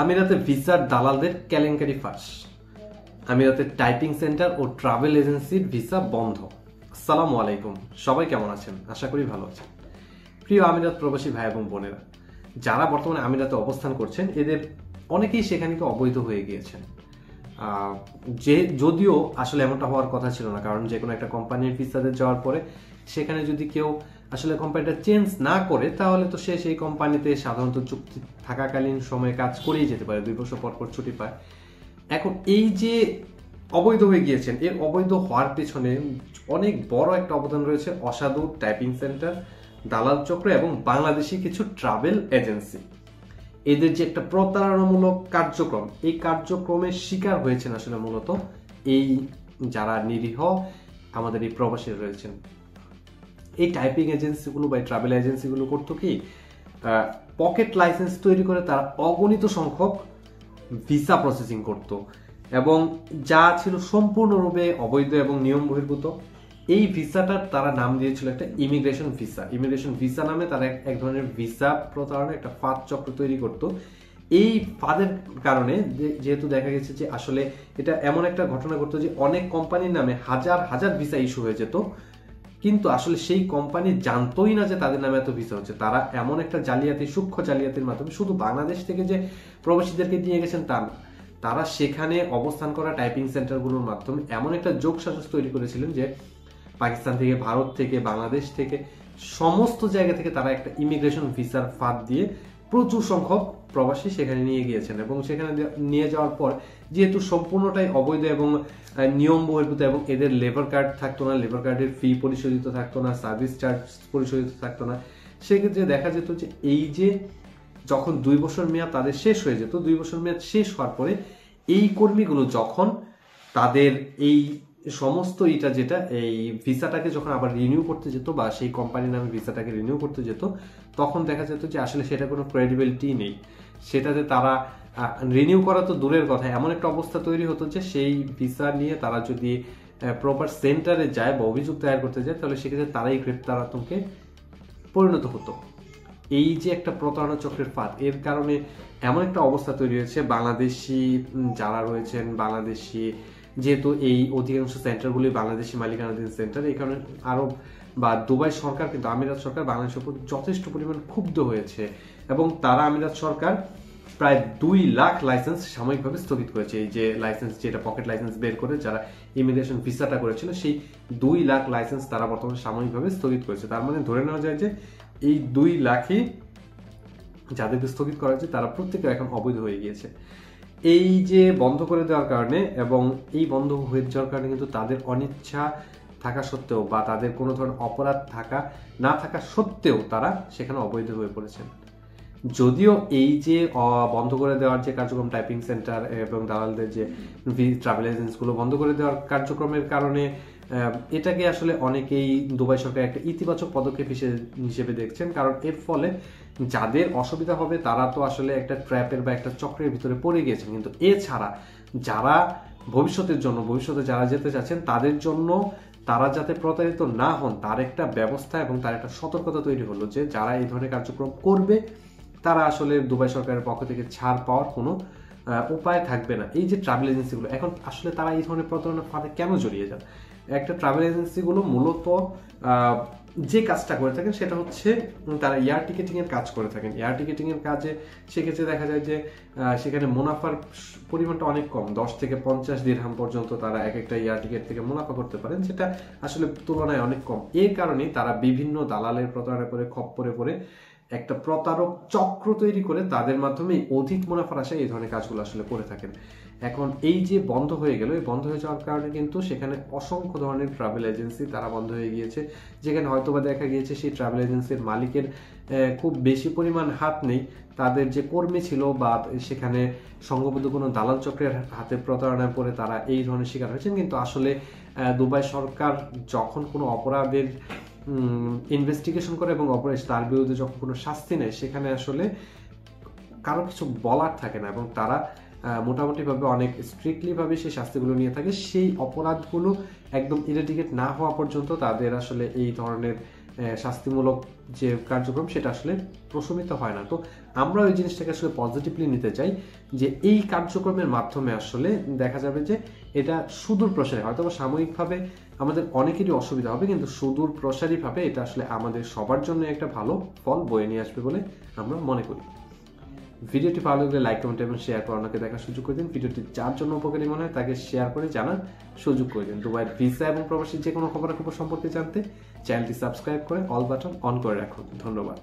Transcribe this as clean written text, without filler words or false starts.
আমিরাতে ভিসার দালালদের কেলেঙ্কারি ফাঁস। আমিরাতে টাইপিং সেন্টার ও ট্রাভেল এজেন্সির ভিসা বন্ধ। আসসালামু আলাইকুম, সবাই কেমন আছেন? আশা করি ভালো আছেন। প্রিয় আমিরাত প্রবাসী ভাই এবং বোনেরা, যারা বর্তমানে আমিরাতে অবস্থান করছেন, এদের অনেকেই সেখানে অবৈধ হয়ে গিয়েছেন। যদিও আসলে এমনটা হওয়ার কথা ছিল না, কারণ যে কোনো একটা কোম্পানির ভিসাতে যাওয়ার পরে সেখানে যদি কেউ আসলে কোম্পানিটা চেঞ্জ না করে, তাহলে তো সে সেই কোম্পানিতে সাধারণত চুক্তি থাকাকালীন সময়ে কাজ করেই যেতে পারে, 2 বছর পর পর ছুটি পায়। এখন এই যে অবৈধ হয়ে গিয়েছেন, এর অবৈধ হওয়ার পেছনে অনেক বড় একটা অবদান রয়েছে অসাধু টাইপিং সেন্টার, দালাল চক্র এবং বাংলাদেশি কিছু ট্রাভেল এজেন্সি। এদের যে একটা প্রতারণামূলক কার্যক্রম, এই কার্যক্রমের শিকার হয়েছেন আসলে মূলত এই যারা নিরীহ আমাদের এই প্রবাসী রয়েছেন। এই টাইপিং এজেন্সিগুলো বা ট্রাভেল এজেন্সিগুলো করতো কি, পকেট লাইসেন্স তৈরি করে তারা অগণিত সংখ্যক ভিসা প্রসেসিং করত এবং যা ছিল সম্পূর্ণরূপে অবৈধ এবং নিয়ম বহির্ভূত। এই ভিসাটার তারা নাম দিয়েছিল একটা ইমিগ্রেশন ভিসা। ইমিগ্রেশন ভিসা নামে তারা এক ধরনের ভিসা প্রতারণা একটা ফাঁদ চক্র তৈরি করত। এই ফাঁদের কারণে যেহেতু দেখা গেছে যে আসলে এটা এমন একটা ঘটনা ঘটতো যে অনেক কোম্পানির নামে হাজার হাজার ভিসা ইস্যু হয়ে যেত, কিন্তু আসলে সেই কোম্পানি জানতোই না যে তাদের নামে এত ভিসা হচ্ছে। তারা এমন একটা জালিয়াতি, সূক্ষ্ম জালিয়াতির মাধ্যমে শুধু বাংলাদেশ থেকে যে প্রবাসীদেরকে নিয়ে গেছেন তা না, তারা সেখানে অবস্থান করা টাইপিং সেন্টারগুলোর মাধ্যমে এমন একটা যোগসাজশ তৈরি করেছিলেন যে পাকিস্তান থেকে, ভারত থেকে, বাংলাদেশ থেকে, সমস্ত জায়গা থেকে তারা একটা ইমিগ্রেশন ভিসার ফাঁদ দিয়ে প্রচুর সংখ্যক প্রবাসী সেখানে নিয়ে গিয়েছেন। এবং সেখানে নিয়ে যাওয়ার পর যেহেতু সম্পূর্ণটাই অবৈধ এবং নিয়ম বহির্ভূত এবং এদের লেবার কার্ড থাকতো না, লেবার কার্ডের ফি পরিশোধিত থাকতো না, সার্ভিস চার্জ পরিশোধিত থাকতো না, সেক্ষেত্রে দেখা যেত যে এই যে যখন 2 বছর মেয়াদ তাদের শেষ হয়ে যেত, 2 বছর মেয়াদ শেষ হওয়ার পরে এই কর্মীগুলো যখন তাদের এই সমস্ত যেটা এই ভিসাটাকে যখন আবার রিনিউ করতে যেত বা সেই কোম্পানির নামে ভিসাটাকে রিনিউ করতে যেত, তখন দেখা যেত যে আসলে সেটা কোনো ক্রেডিবিলিটি নেই। সেটাতে তারা রিনিউ করা তো দূরের কথা, এমন একটা অবস্থা তৈরি হতো যে সেই ভিসা নিয়ে তারা যদি প্রপার সেন্টারে যায় বা অভিযোগ দায়ের করতে যায়, তাহলে সেক্ষেত্রে তারাই গ্রেপ্তার আতঙ্কে পরিণত হতো। এই যে একটা প্রতারণা চক্রের ফাঁদ, এর কারণে এমন একটা অবস্থা তৈরি হয়েছে, বাংলাদেশি যারা রয়েছেন, বাংলাদেশি যেহেতু এই অধিকাংশ সেন্টারগুলি বাংলাদেশি মালিকানাধীন সেন্টার, এই কারণে আরব বা দুবাই সরকার কিন্তু আমিরাত সরকার বাংলাদেশের উপর যথেষ্ট পরিমাণ ক্ষুব্ধ হয়েছে এবং তারা আমিরাত সরকার প্রায় 2 লাখ লাইসেন্স সাময়িকভাবে স্থগিত করেছে। এই যে লাইসেন্স, যেটা পকেট লাইসেন্স বের করে যারা ইমিগ্রেশন ভিসাটা করেছিল, সেই 2 লাখ লাইসেন্স তারা বর্তমানে সাময়িকভাবে স্থগিত করেছে। তার মানে ধরে নেওয়া যায় যে এই 2 লাখই যাদেরকে স্থগিত করা হয়েছে তারা প্রত্যেকে এখন অবৈধ হয়ে গিয়েছে। এই যে বন্ধ করে দেওয়ার কারণে এবং এই বন্ধ হয়ে যাওয়ার কারণে কিন্তু তাদের অনিচ্ছা থাকা সত্ত্বেও বা তাদের কোনো ধরনের অপরাধ না থাকা সত্ত্বেও তারা সেখানে অবৈধ হয়ে পড়েছেন। যদিও এই যে বন্ধ করে দেওয়ার যে কার্যক্রম, টাইপিং সেন্টার এবং দালালদের যে ট্রাভেল এজেন্সিগুলো বন্ধ করে দেওয়ার কার্যক্রমের কারণে এটাকে আসলে অনেকেই দুবাই সরকার একটা ইতিবাচক পদক্ষেপ হিসেবে দেখছেন, কারণ এর ফলে যাদের অসুবিধা হবে তারা তো আসলে একটা ট্র্যাপের বা একটা চক্রের ভিতরে পড়ে গিয়েছেন, কিন্তু এছাড়া যারা ভবিষ্যতে যারা যেতে চাচ্ছেন তাদের জন্য তারা যাতে প্রতারিত না হন তার একটা ব্যবস্থা এবং তার একটা সতর্কতা তৈরি হলো যে যারা এই ধরনের কার্যক্রম করবে তারা আসলে দুবাই সরকারের পক্ষ থেকে ছাড় পাওয়ার কোনো উপায় থাকবে না। এই যে ট্রাভেল এজেন্সিগুলো এখন আসলে তারা এই ধরনের প্রতারণার ফাঁদে কেন জড়িয়ে যান? একটা ট্রাভেল এজেন্সিগুলো মূলত যে কাজটা করে থাকেন সেটা হচ্ছে তারা এয়ার টিকেটিং এর কাজ করে থাকেন। এয়ার টিকেটিং এর কাজে সেক্ষেত্রে দেখা যায় যে সেখানে মুনাফার পরিমাণটা অনেক কম, 10 থেকে 50 দিরহাম পর্যন্ত তারা এক একটা এয়ার টিকেট থেকে মুনাফা করতে পারেন, যেটা আসলে তুলনায় অনেক কম। এই কারণেই তারা বিভিন্ন দালালের প্রতারণা করে খপ্পরে পড়ে একটা প্রতারক চক্র তৈরি করে তাদের মাধ্যমে অধিক মুনাফার আশায় এই ধরনের কাজগুলো আসলে করে থাকেন। এখন এই যে বন্ধ হয়ে গেল, এই বন্ধ হয়ে যাওয়ার কারণে কিন্তু সেখানে অসংখ্য ধরনের ট্রাভেল এজেন্সি তারা বন্ধ হয়ে গিয়েছে, যেখানে হয়তোবা দেখা গিয়েছে সেই ট্রাভেল এজেন্সির মালিকের খুব বেশি পরিমাণ হাত নেই, তাদের যে কর্মী ছিল বা সেখানে সংঘবদ্ধ কোনো দালাল চক্রের হাতে প্রতারণায় পড়ে তারা এই ধরনের শিকার হয়েছেন। কিন্তু আসলে দুবাই সরকার যখন কোনো অপরাধের ইনভেস্টিগেশন করে এবং অপরাধ তার বিরুদ্ধে যখন কোনো শাস্তি নেয়, সেখানে আসলে কারো কিছু বলার থাকে না এবং তারা মোটামুটিভাবে অনেক স্ট্রিক্টলি ভাবে সেই শাস্তিগুলো নিয়ে থাকে। সেই অপরাধগুলো একদম ইরেডিকেট না হওয়া পর্যন্ত তাদের আসলে এই ধরনের শাস্তিমূলক যে কার্যক্রম সেটা আসলে প্রশমিত হয় না। তো আমরা ওই জিনিসটাকে আসলে পজিটিভলি নিতে চাই যে এই কার্যক্রমের মাধ্যমে আসলে দেখা যাবে যে এটা সুদূর প্রসারী, হয়তো সাময়িকভাবে আমাদের অনেকেরই অসুবিধা হবে, কিন্তু সুদূর প্রসারীভাবে এটা আসলে আমাদের সবার জন্য একটা ভালো ফল বয়ে নিয়ে আসবে বলে আমরা মনে করি। ভিডিওটি ভালো লাগলে লাইক, কমেন্ট এবং শেয়ার করে অন্যকে দেখার সুযোগ করে দিন। ভিডিওটি যার জন্য উপকারী মনে হয় তাকে শেয়ার করে জানার সুযোগ করে দিন। দুবাইয়ের ভিসা এবং প্রবাসী যে কোনো খবরাখবর সম্পর্কে জানতে চ্যানেলটি সাবস্ক্রাইব করে অল বাটন অন করে রাখুন। ধন্যবাদ।